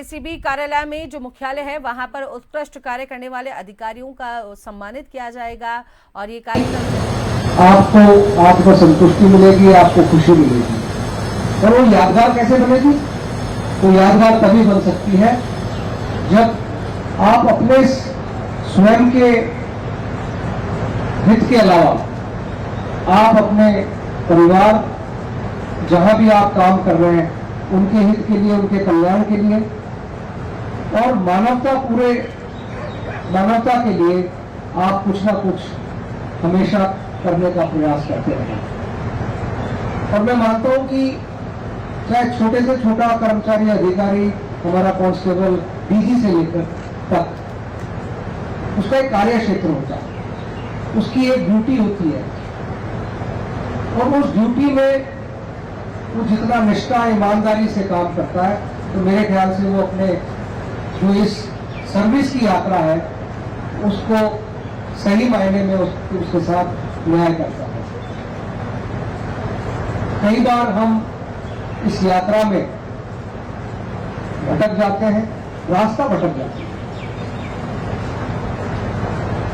ACB कार्यालय में जो मुख्यालय है वहां पर उत्कृष्ट कार्य करने वाले अधिकारियों का सम्मानित किया जाएगा और ये कार्यक्रम आपको संतुष्टि मिलेगी, आपको खुशी मिलेगी। और वो यादगार कैसे बनेगी? तो यादगार तभी बन सकती है जब आप अपने स्वयं के हित के अलावा आप अपने परिवार, जहां भी आप काम कर रहे हैं, उनके हित के लिए, उनके कल्याण के लिए और मानवता के लिए आप कुछ ना कुछ हमेशा करने का प्रयास करते रहें। और मैं मानता हूं कि चाहे छोटे से छोटा कर्मचारी, अधिकारी, हमारा कांस्टेबल, डीजी से लेकर तक, उसका एक कार्य क्षेत्र होता है, उसकी एक ड्यूटी होती है और उस ड्यूटी में वो जितना निष्ठा, ईमानदारी से काम करता है, तो मेरे ख्याल से वो अपने जो इस सर्विस की यात्रा है उसको सही मायने में उसके साथ न्याय करता है। कई बार हम इस यात्रा में भटक जाते हैं, रास्ता भटक जाते हैं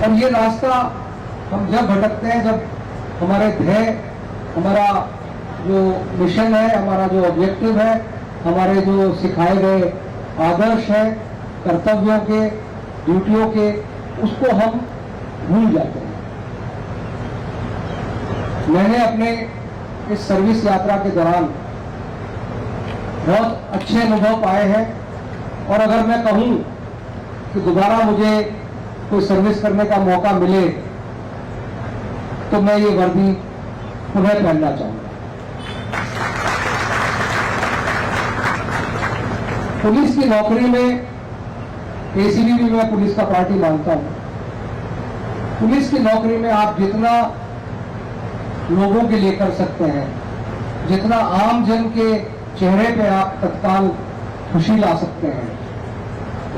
और ये रास्ता हम जब भटकते हैं जब हमारे ध्येय, हमारा जो मिशन है, हमारा जो ऑब्जेक्टिव है, हमारे जो सिखाए गए आदर्श है, कर्तव्यों के, ड्यूटियों के, उसको हम भूल जाते हैं। मैंने अपने इस सर्विस यात्रा के दौरान बहुत अच्छे अनुभव पाए हैं और अगर मैं कहूं कि दोबारा मुझे कोई सर्विस करने का मौका मिले तो मैं ये वर्दी पुनः पहनना चाहूंगा। पुलिस की नौकरी में, एसीबी भी मैं पुलिस का पार्टी मानता हूं, पुलिस की नौकरी में आप जितना लोगों के लिए कर सकते हैं, जितना आम जन के चेहरे पे आप तत्काल खुशी ला सकते हैं,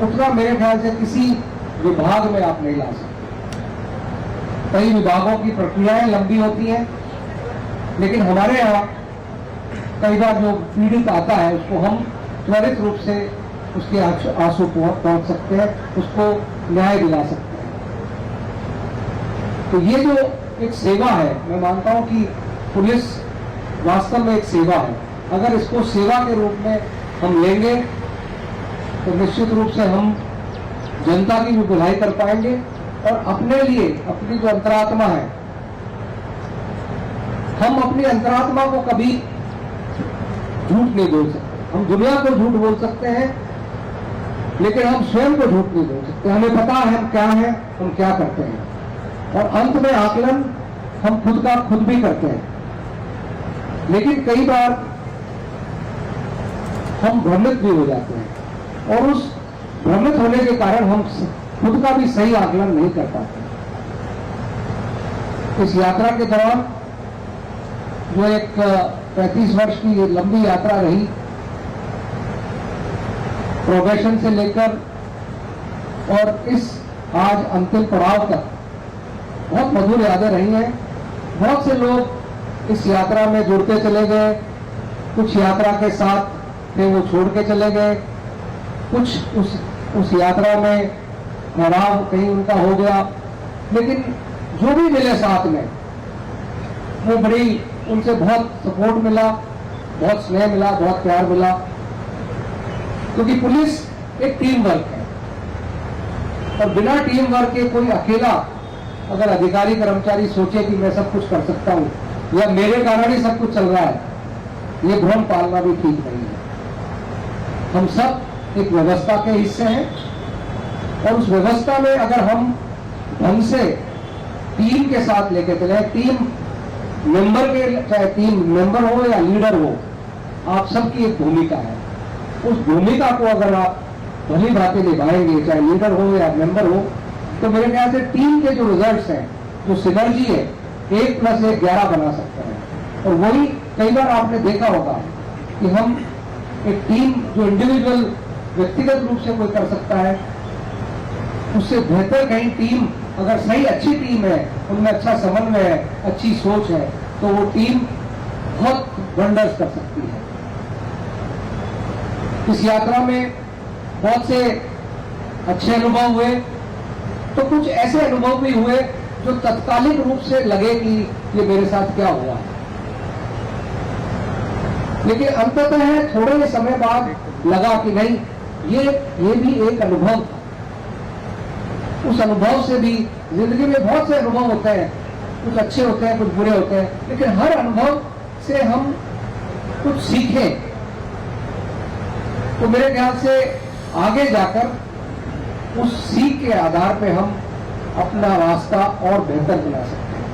उतना मेरे ख्याल से किसी विभाग में आप नहीं ला सकते। कई विभागों की प्रक्रियाएं लंबी होती हैं, लेकिन हमारे यहाँ कई बार जो पीड़ित आता है उसको हम त्वरित रूप से उसके आंसू पहुंच सकते हैं, उसको न्याय दिला सकते हैं। तो ये जो एक सेवा है, मैं मानता हूं कि पुलिस वास्तव में एक सेवा है। अगर इसको सेवा के रूप में हम लेंगे तो निश्चित रूप से हम जनता की भी भलाई कर पाएंगे और अपने लिए, अपनी जो अंतरात्मा है, हम अपनी अंतरात्मा को कभी झूठ नहीं बोल सकते। हम दुनिया को झूठ बोल सकते हैं लेकिन हम स्वयं को झूठ नहीं बोल सकते। हमें पता है हम क्या हैं, हम क्या करते हैं और अंत में आकलन हम खुद का खुद भी करते हैं। लेकिन कई बार हम भ्रमित भी हो जाते हैं और उस भ्रमित होने के कारण हम खुद का भी सही आकलन नहीं कर पाते। इस यात्रा के दौरान जो एक 35 वर्ष की ये लंबी यात्रा रही, प्रोबेशन से लेकर और इस आज अंतिम पड़ाव तक बहुत मधुर यादें रही हैं। बहुत से लोग इस यात्रा में जुड़ते चले गए, कुछ यात्रा के साथ थे वो छोड़ के चले गए, कुछ उस यात्रा में ठहराव कहीं उनका हो गया, लेकिन जो भी मिले साथ में वो बड़ी, उनसे बहुत सपोर्ट मिला, बहुत स्नेह मिला, बहुत प्यार मिला, क्योंकि पुलिस एक टीम वर्क है और बिना टीम वर्क के कोई अकेला अगर अधिकारी कर्मचारी सोचे कि मैं सब कुछ कर सकता हूं या मेरे कारण ही सब कुछ चल रहा है, ये भ्रम पालना भी ठीक नहीं है। हम सब एक व्यवस्था के हिस्से हैं और उस व्यवस्था में अगर हम ढंग से टीम के साथ लेके चले, टीम मेंबर के, चाहे टीम मेंबर हो या लीडर हो, आप सबकी एक भूमिका है। उस भूमिका को अगर आप भली भांति निभाएंगे, चाहे लीडर हो या मेंबर हो, तो मेरे ख्याल से टीम के जो रिजल्ट्स हैं, जो सिनर्जी है, 1+1 11 बना सकते हैं। और वही कई बार आपने देखा होगा कि हम एक टीम जो इंडिविजुअल व्यक्तिगत रूप से कोई कर सकता है, उससे बेहतर कहीं टीम अगर सही अच्छी टीम है, उनमें अच्छा समन्वय है, अच्छी सोच है, तो वो टीम बहुत वंडर्स कर सकती है। इस यात्रा में बहुत से अच्छे अनुभव हुए, तो कुछ ऐसे अनुभव भी हुए जो तत्कालिक रूप से लगे कि ये मेरे साथ क्या हुआ, लेकिन अंततः थोड़े ही समय बाद लगा कि नहीं, ये भी एक अनुभव था। उस अनुभव से भी, जिंदगी में बहुत से अनुभव होते हैं, कुछ अच्छे होते हैं, कुछ बुरे होते हैं, लेकिन हर अनुभव से हम कुछ सीखें तो मेरे ख्याल से आगे जाकर उस सीख के आधार पे हम अपना रास्ता और बेहतर बना सकते हैं।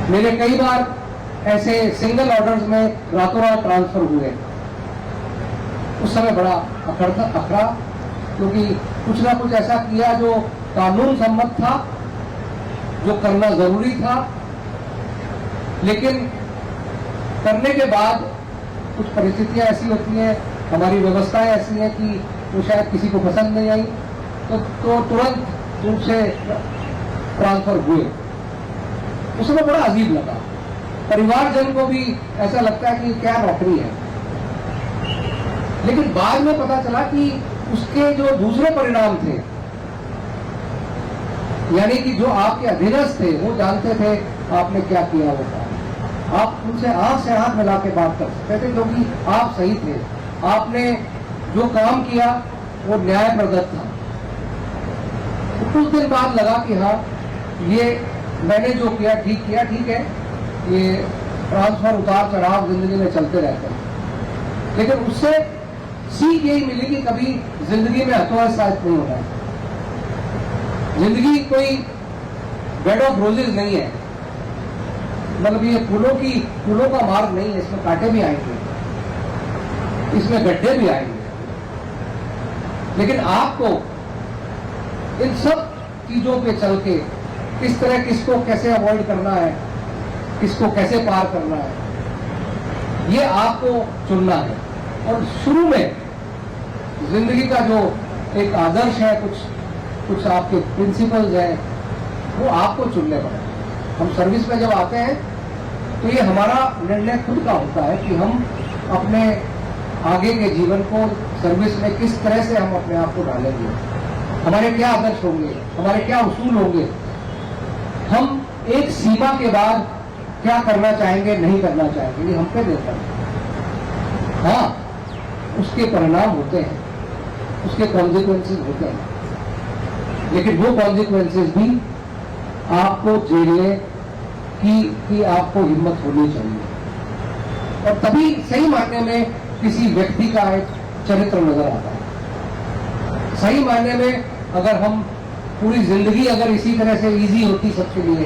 मेरे कई बार ऐसे सिंगल ऑर्डर्स में रातों रात ट्रांसफर हुए, उस समय बड़ा अखड़ा, क्योंकि कुछ ना कुछ ऐसा किया जो कानून सम्मत था, जो करना जरूरी था, लेकिन करने के बाद कुछ परिस्थितियां ऐसी होती हैं, हमारी व्यवस्थाएं ऐसी हैं कि वो शायद किसी को पसंद नहीं आई, तो तुरंत रूप से ट्रांसफर हुए। उस समय बड़ा अजीब लगा, परिवारजन को भी ऐसा लगता है कि क्या नौकरी है, लेकिन बाद में पता चला कि उसके जो दूसरे परिणाम थे, यानी कि जो आपके अधीनस्थ थे वो जानते थे आपने क्या किया होता, आप उनसे आंख से आंख मिला के बात कर सकते थे, क्योंकि आप सही थे, आपने जो काम किया वो न्याय प्रदत्त था। तो कुछ दिन बाद लगा कि हाँ, ये मैंने जो किया ठीक किया, ठीक है, ये ट्रांसफर उतार चढ़ाव जिंदगी में चलते रहते हैं, लेकिन उससे सीख यही मिली कि कभी जिंदगी में हतोत्साहित नहीं होना है। जिंदगी कोई बेड ऑफ रोजेज नहीं है, मतलब ये फूलों का मार्ग नहीं है, इसमें कांटे भी आएंगे, इसमें गड्ढे भी आएंगे, लेकिन आपको इन सब चीजों पे चल के किस तरह किसको कैसे अवॉइड करना है, किसको कैसे पार करना है, ये आपको चुनना है। और शुरू में जिंदगी का जो एक आदर्श है, कुछ आपके प्रिंसिपल्स हैं, वो आपको चुनने पड़े। हम सर्विस में जब आते हैं तो ये हमारा निर्णय खुद का होता है कि हम अपने आगे के जीवन को सर्विस में किस तरह से हम अपने आप को डालेंगे, हमारे क्या आदर्श होंगे, हमारे क्या उसूल होंगे, हम एक सीमा के बाद क्या करना चाहेंगे, नहीं करना चाहेंगे, ये हम पे निर्भर है। हाँ, उसके परिणाम होते हैं, उसके कॉन्सिक्वेंसेस होते हैं, लेकिन वो कॉन्सिक्वेंसेस भी आपको झेलने की आपको हिम्मत होनी चाहिए, और तभी सही मायने में किसी व्यक्ति का एक चरित्र नजर आता है। सही मायने में अगर हम पूरी जिंदगी अगर इसी तरह से इजी होती सबके लिए,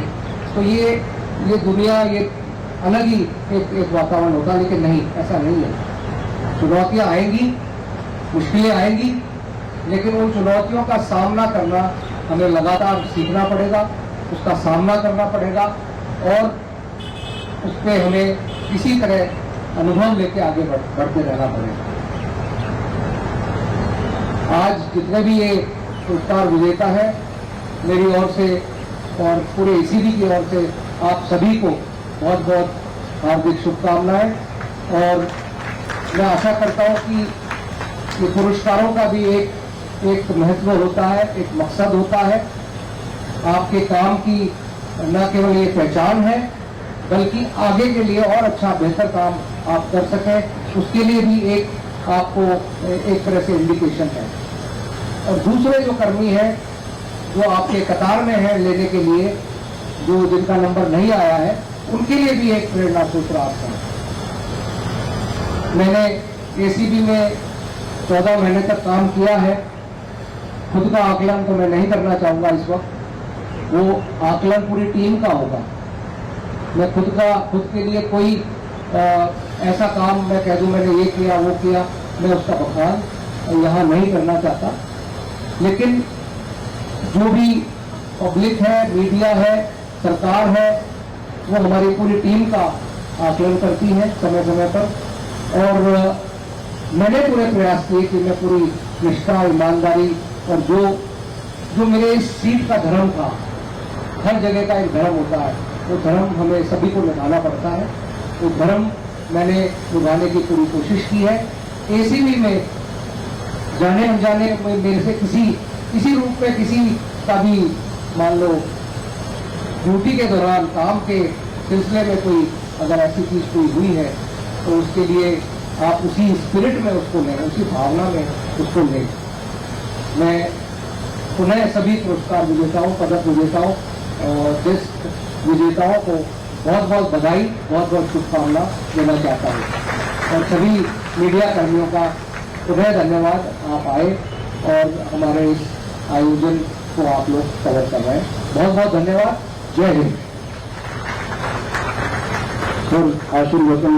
तो ये दुनिया ये अलग ही एक वातावरण होता, लेकिन नहीं, ऐसा नहीं है। चुनौतियां आएंगी, मुश्किलें आएंगी, लेकिन उन चुनौतियों का सामना करना हमें लगातार सीखना पड़ेगा, उसका सामना करना पड़ेगा, और उस पर हमें किसी तरह अनुभव लेके आगे बढ़ते रहना पड़ेगा। आज जितने भी ये पुरस्कार विजेता है, मेरी ओर से और पूरे एसीबी की ओर से आप सभी को बहुत बहुत हार्दिक शुभकामनाएं, और मैं आशा करता हूं कि ये पुरस्कारों का भी एक महत्व होता है, एक मकसद होता है। आपके काम की न केवल ये पहचान है, बल्कि आगे के लिए और अच्छा बेहतर काम आप कर सकें, उसके लिए भी एक आपको एक तरह से इंडिकेशन है। और दूसरे जो कर्मी हैं, जो आपके कतार में हैं लेने के लिए, जो जिनका नंबर नहीं आया है, उनके लिए भी एक प्रेरणा सूत्र आपका है। मैंने एसीबी में 14 महीने तक काम किया है, खुद का आकलन तो मैं नहीं करना चाहूंगा इस वक्त, वो आकलन पूरी टीम का होगा। मैं खुद के लिए कोई ऐसा काम मैं कह दूं मैंने ये किया वो किया, मैं उसका बखान यहाँ नहीं करना चाहता, लेकिन जो भी पब्लिक है, मीडिया है, सरकार है, वो हमारी पूरी टीम का आकलन करती है समय समय पर, और मैंने पूरे प्रयास किए कि मैं पूरी निष्ठा, ईमानदारी, और जो मेरे इस सीट का धर्म था, हर जगह का एक धर्म होता है, वो धर्म हमें सभी को निभाना पड़ता है, वो धर्म मैंने निभाने की पूरी कोशिश की है। एसीबी में जाने अनजाने में मेरे से किसी रूप में किसी का भी मान लो ड्यूटी के दौरान काम के सिलसिले में कोई अगर ऐसी चीज कोई हुई है तो उसके लिए आप उसी स्पिरिट में उसको लें, उसी भावना में उसको लें। मैं पुनः सभी पुरस्कार विजेताओं, पदक विजेताओं और टेस्ट विजेताओं को बहुत बहुत बधाई, बहुत बहुत शुभकामना देना चाहता हूँ। और सभी मीडिया कर्मियों का पुनः धन्यवाद, आप आए और हमारे इस आयोजन को आप लोग कवर कर रहे हैं। बहुत बहुत धन्यवाद। जय हिंद। सर आशीर्वचन